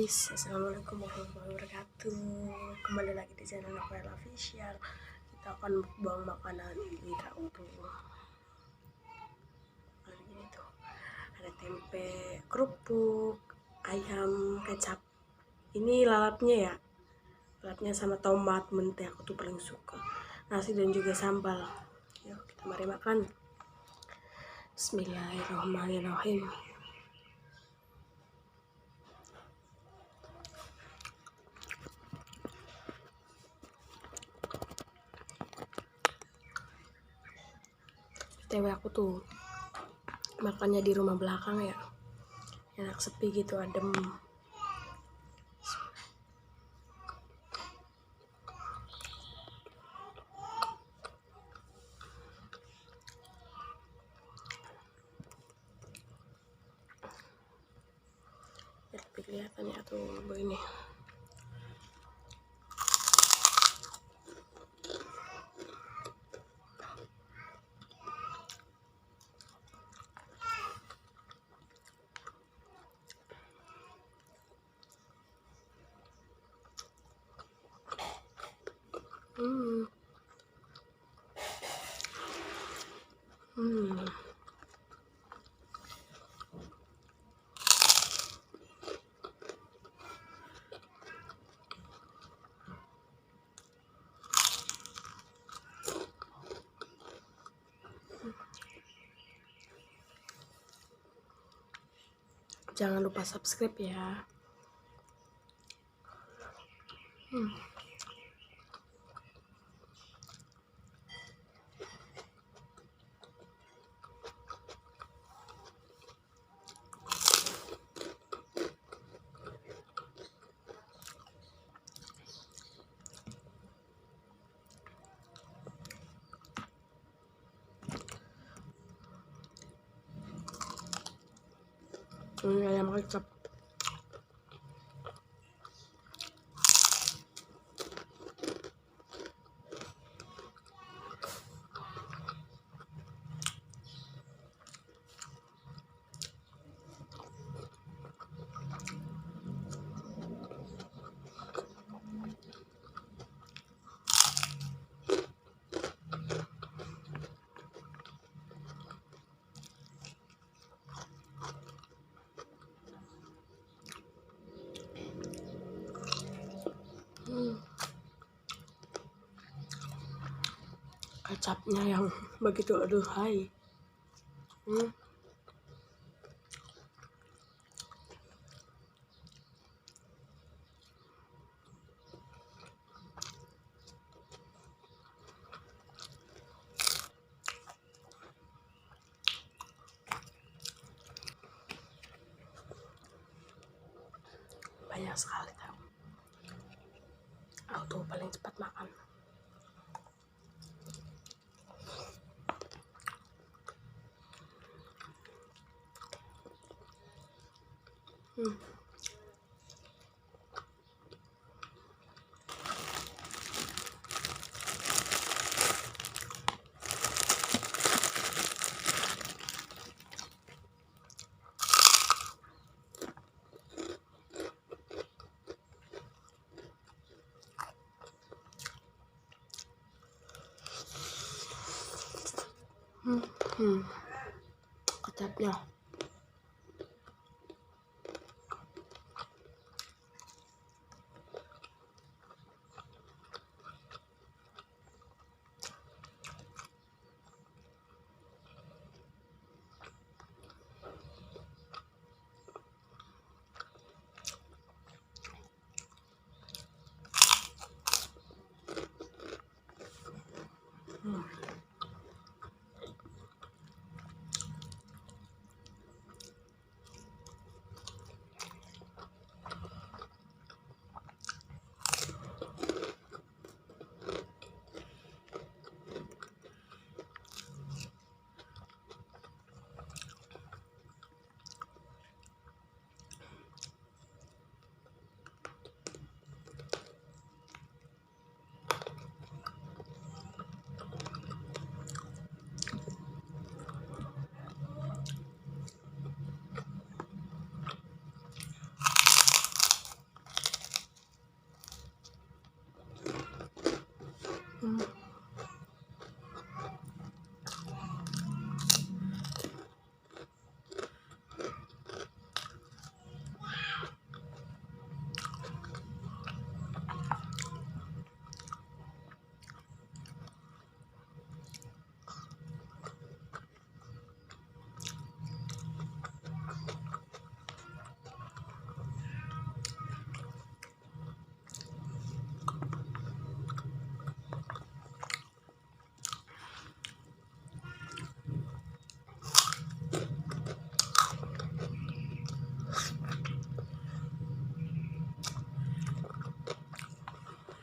guys, assalamualaikum warahmatullahi wabarakatuh. Kembali lagi di channel Novel Official. Kita akan mukbang makanan kita untuk ini tuh. Ada tempe, kerupuk, ayam, kecap. Ini lalapnya ya. Lalapnya sama tomat menteh, aku tuh paling suka. Nasi dan juga sambal. Yuk kita mari makan. Bismillahirrahmanirrahim. TW aku tuh makannya di rumah belakang ya, enak sepi gitu, adem. Lebih kelihatan ya tuh begini. Jangan lupa subscribe ya. Ayam kecap. Kecapnya yang begitu aduhai. Banyak sekali tahu. Aku tuh paling cepat makan. Kecapnya.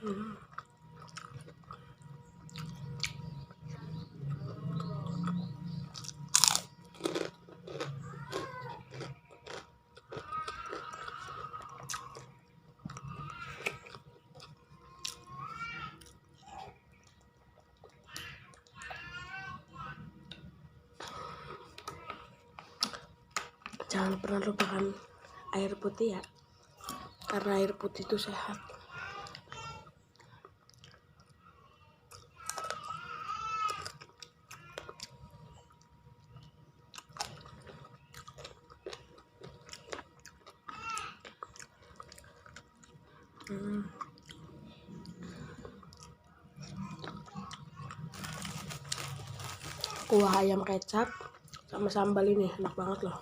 Hmm. Jangan pernah lupakan air putih ya, karena air putih itu sehat. Kuah ayam kecap sama sambal ini enak banget loh.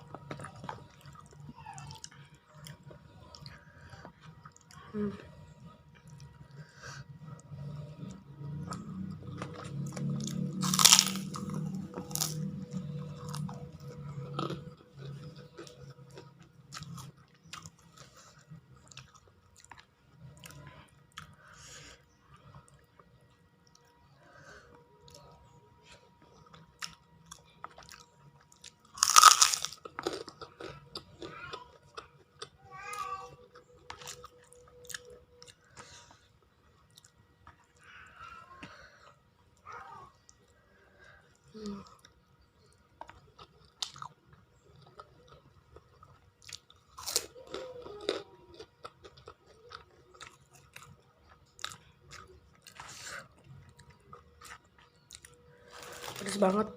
Pedes banget.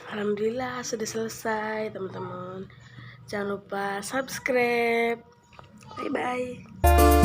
Alhamdulillah sudah selesai teman-teman. Jangan lupa subscribe. Bye bye.